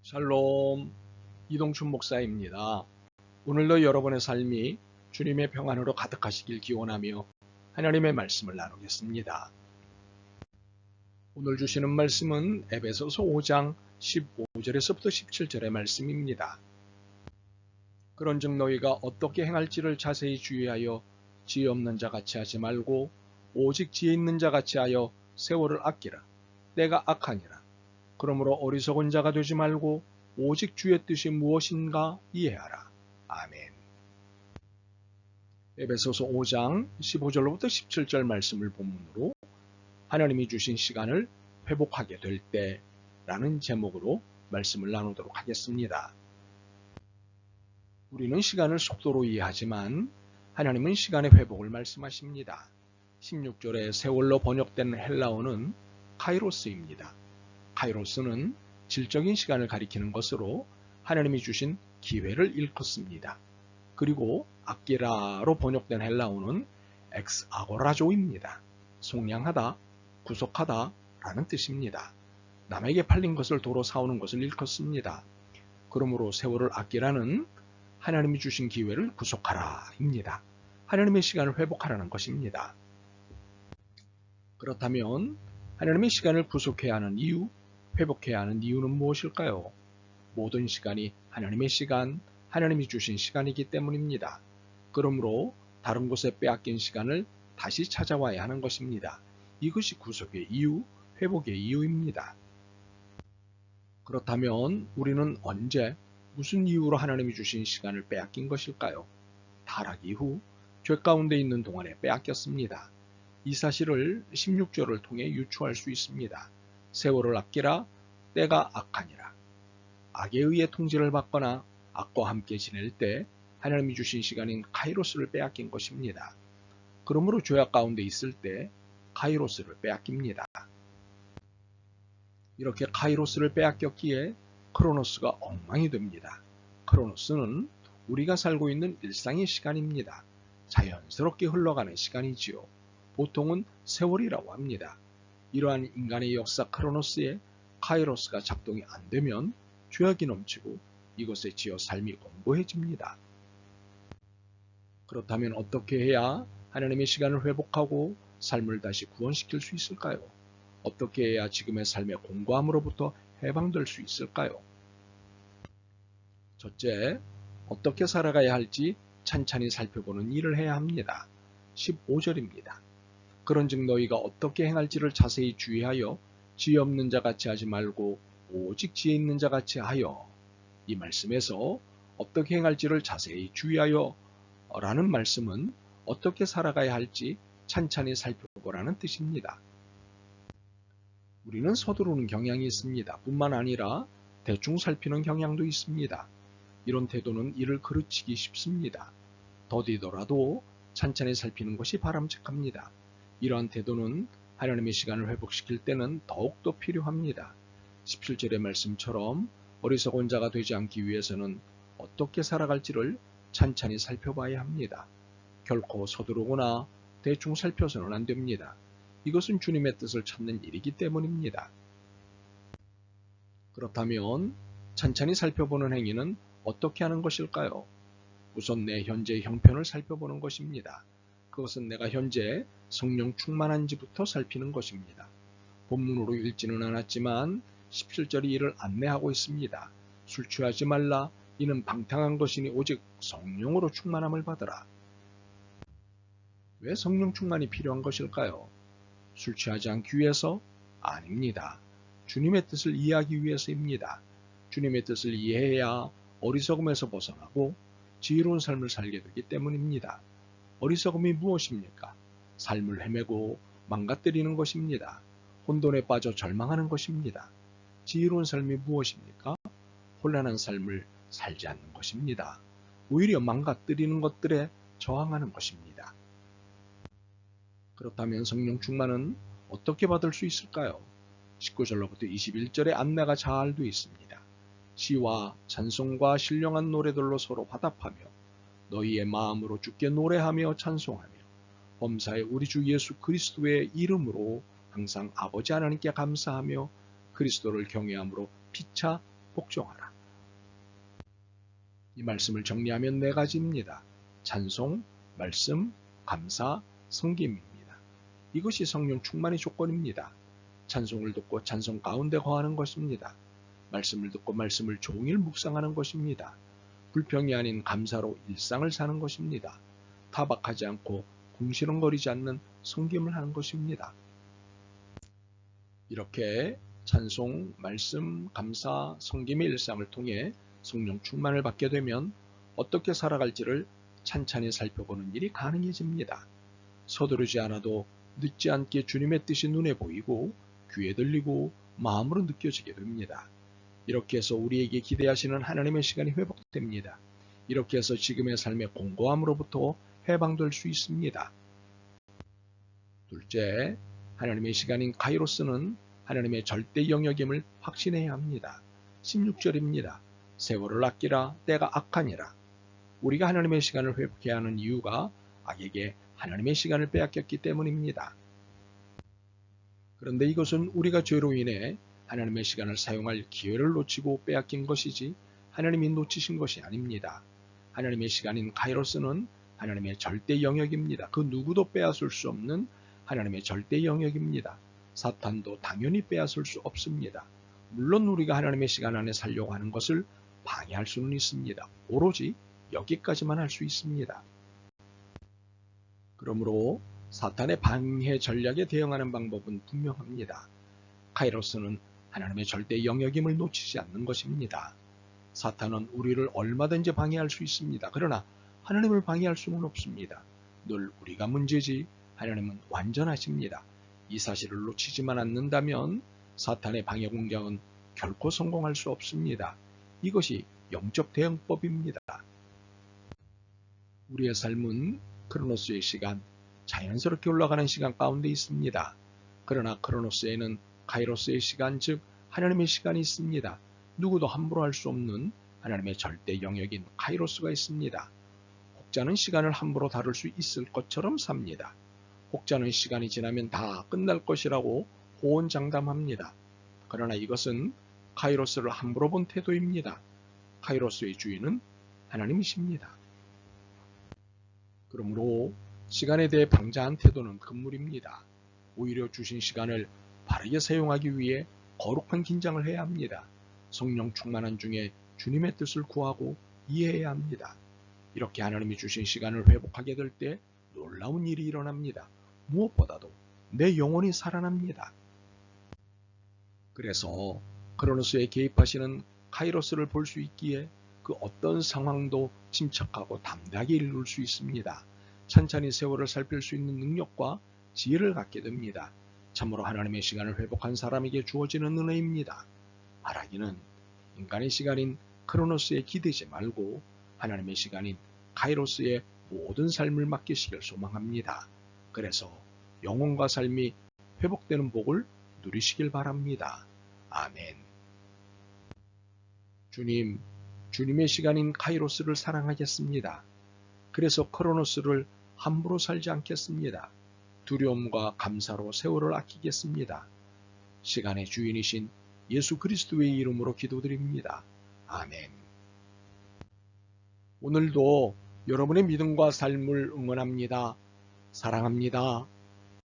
샬롬, 이동춘 목사입니다. 오늘도 여러분의 삶이 주님의 평안으로 가득하시길 기원하며 하나님의 말씀을 나누겠습니다. 오늘 주시는 말씀은 에베소서 5장 15절에서부터 17절의 말씀입니다. 그런즉 너희가 어떻게 행할지를 자세히 주의하여 지혜 없는 자 같이 하지 말고 오직 지혜 있는 자 같이 하여 세월을 아끼라. 때가 악하니라. 그러므로 어리석은 자가 되지 말고 오직 주의 뜻이 무엇인가 이해하라. 아멘. 에베소서 5장 15절로부터 17절 말씀을 본문으로 하나님이 주신 시간을 회복하게 될 때라는 제목으로 말씀을 나누도록 하겠습니다. 우리는 시간을 속도로 이해하지만 하나님은 시간의 회복을 말씀하십니다. 16절에 세월로 번역된 헬라어는 카이로스입니다. 카이로스는 질적인 시간을 가리키는 것으로 하나님이 주신 기회를 일컫습니다. 그리고 아끼라로 번역된 헬라어는 엑스아고라조입니다. 속량하다, 구속하다 라는 뜻입니다. 남에게 팔린 것을 도로 사오는 것을 일컫습니다. 그러므로 세월을 아끼라는 하나님이 주신 기회를 구속하라 입니다. 하나님의 시간을 회복하라는 것입니다. 그렇다면 하나님의 시간을 구속해야 하는 이유, 회복해야 하는 이유는 무엇일까요? 모든 시간이 하나님의 시간, 하나님이 주신 시간이기 때문입니다. 그러므로 다른 곳에 빼앗긴 시간을 다시 찾아와야 하는 것입니다. 이것이 구속의 이유, 회복의 이유입니다. 그렇다면 우리는 언제, 무슨 이유로 하나님이 주신 시간을 빼앗긴 것일까요? 타락 이후 죄 가운데 있는 동안에 빼앗겼습니다. 이 사실을 16절을 통해 유추할 수 있습니다. 세월을 아끼라, 때가 악하니라. 악에 의해 통제를 받거나 악과 함께 지낼 때 하나님이 주신 시간인 카이로스를 빼앗긴 것입니다. 그러므로 죄악 가운데 있을 때 카이로스를 빼앗깁니다. 이렇게 카이로스를 빼앗겼기에 크로노스가 엉망이 됩니다. 크로노스는 우리가 살고 있는 일상의 시간입니다. 자연스럽게 흘러가는 시간이지요. 보통은 세월이라고 합니다. 이러한 인간의 역사 크로노스에 카이로스가 작동이 안 되면 죄악이 넘치고 이것에 지어 삶이 공고해집니다. 그렇다면 어떻게 해야 하나님의 시간을 회복하고 삶을 다시 구원시킬 수 있을까요? 어떻게 해야 지금의 삶의 공고함으로부터 해방될 수 있을까요? 첫째, 어떻게 살아가야 할지 찬찬히 살펴보는 일을 해야 합니다. 15절입니다. 그런즉 너희가 어떻게 행할지를 자세히 주의하여 지혜 없는 자 같이 하지 말고 오직 지혜 있는 자 같이 하여. 이 말씀에서 어떻게 행할지를 자세히 주의하여 라는 말씀은 어떻게 살아가야 할지 찬찬히 살펴보라는 뜻입니다. 우리는 서두르는 경향이 있습니다. 뿐만 아니라 대충 살피는 경향도 있습니다. 이런 태도는 이를 그르치기 쉽습니다. 더디더라도 찬찬히 살피는 것이 바람직합니다. 이러한 태도는 하나님의 시간을 회복시킬 때는 더욱더 필요합니다. 17절의 말씀처럼 어리석은 자가 되지 않기 위해서는 어떻게 살아갈지를 찬찬히 살펴봐야 합니다. 결코 서두르거나 대충 살펴서는 안 됩니다. 이것은 주님의 뜻을 찾는 일이기 때문입니다. 그렇다면 찬찬히 살펴보는 행위는 어떻게 하는 것일까요? 우선 내 현재의 형편을 살펴보는 것입니다. 그것은 내가 현재 성령 충만한지부터 살피는 것입니다. 본문으로 읽지는 않았지만 17절이 이를 안내하고 있습니다. 술 취하지 말라. 이는 방탕한 것이니 오직 성령으로 충만함을 받으라. 왜 성령 충만이 필요한 것일까요? 술 취하지 않기 위해서? 아닙니다. 주님의 뜻을 이해하기 위해서입니다. 주님의 뜻을 이해해야 어리석음에서 벗어나고 지혜로운 삶을 살게 되기 때문입니다. 어리석음이 무엇입니까? 삶을 헤매고 망가뜨리는 것입니다. 혼돈에 빠져 절망하는 것입니다. 지혜로운 삶이 무엇입니까? 혼란한 삶을 살지 않는 것입니다. 오히려 망가뜨리는 것들에 저항하는 것입니다. 그렇다면 성령 충만은 어떻게 받을 수 있을까요? 19절로부터 21절의 안내가 잘 되어 있습니다. 시와 찬송과 신령한 노래들로 서로 화답하며 너희의 마음으로 주께 노래하며 찬송하며 범사에 우리 주 예수 그리스도의 이름으로 항상 아버지 하나님께 감사하며 그리스도를 경외함으로 피차 복종하라. 이 말씀을 정리하면 네 가지입니다. 찬송, 말씀, 감사, 섬김입니다. 이것이 성령 충만의 조건입니다. 찬송을 듣고 찬송 가운데 거하는 것입니다. 말씀을 듣고 말씀을 종일 묵상하는 것입니다. 불평이 아닌 감사로 일상을 사는 것입니다. 타박하지 않고 궁시렁거리지 않는 섬김을 하는 것입니다. 이렇게 찬송, 말씀, 감사, 섬김의 일상을 통해 성령 충만을 받게 되면 어떻게 살아갈지를 찬찬히 살펴보는 일이 가능해집니다. 서두르지 않아도 늦지 않게 주님의 뜻이 눈에 보이고 귀에 들리고 마음으로 느껴지게 됩니다. 이렇게 해서 우리에게 기대하시는 하나님의 시간이 회복됩니다. 이렇게 해서 지금의 삶의 공고함으로부터 해방될 수 있습니다. 둘째, 하나님의 시간인 카이로스는 하나님의 절대 영역임을 확신해야 합니다. 16절입니다. 세월을 아끼라 때가 악하니라. 우리가 하나님의 시간을 회복해야 하는 이유가 악에게 하나님의 시간을 빼앗겼기 때문입니다. 그런데 이것은 우리가 죄로 인해 하나님의 시간을 사용할 기회를 놓치고 빼앗긴 것이지 하나님이 놓치신 것이 아닙니다. 하나님의 시간인 카이로스는 하나님의 절대 영역입니다. 그 누구도 빼앗을 수 없는 하나님의 절대 영역입니다. 사탄도 당연히 빼앗을 수 없습니다. 물론 우리가 하나님의 시간 안에 살려고 하는 것을 방해할 수는 있습니다. 오로지 여기까지만 할 수 있습니다. 그러므로 사탄의 방해 전략에 대응하는 방법은 분명합니다. 카이로스는 하나님의 절대 영역임을 놓치지 않는 것입니다. 사탄은 우리를 얼마든지 방해할 수 있습니다. 그러나 하나님을 방해할 수는 없습니다. 늘 우리가 문제지 하나님은 완전하십니다. 이 사실을 놓치지만 않는다면 사탄의 방해 공작은 결코 성공할 수 없습니다. 이것이 영적 대응법입니다. 우리의 삶은 크로노스의 시간, 자연스럽게 올라가는 시간 가운데 있습니다. 그러나 크로노스에는 카이로스의 시간, 즉 하나님의 시간이 있습니다. 누구도 함부로 할 수 없는 하나님의 절대 영역인 카이로스가 있습니다. 혹자는 시간을 함부로 다룰 수 있을 것처럼 삽니다. 혹자는 시간이 지나면 다 끝날 것이라고 호언장담합니다. 그러나 이것은 카이로스를 함부로 본 태도입니다. 카이로스의 주인은 하나님이십니다. 그러므로 시간에 대해 방자한 태도는 금물입니다. 오히려 주신 시간을 바르게 사용하기 위해 거룩한 긴장을 해야 합니다. 성령 충만한 중에 주님의 뜻을 구하고 이해해야 합니다. 이렇게 하나님이 주신 시간을 회복하게 될 때 놀라운 일이 일어납니다. 무엇보다도 내 영혼이 살아납니다. 그래서 크로노스에 개입하시는 카이로스를 볼 수 있기에 그 어떤 상황도 침착하고 담대하게 이룰 수 있습니다. 천천히 세월을 살필 수 있는 능력과 지혜를 갖게 됩니다. 참으로 하나님의 시간을 회복한 사람에게 주어지는 은혜입니다. 말하기는 인간의 시간인 크로노스에 기대지 말고 하나님의 시간인 카이로스의 모든 삶을 맡기시길 소망합니다. 그래서 영혼과 삶이 회복되는 복을 누리시길 바랍니다. 아멘. 주님, 주님의 시간인 카이로스를 사랑하겠습니다. 그래서 크로노스를 함부로 살지 않겠습니다. 두려움과 감사로 세월을 아끼겠습니다. 시간의 주인이신 예수 그리스도의 이름으로 기도드립니다. 아멘. 오늘도 여러분의 믿음과 삶을 응원합니다. 사랑합니다.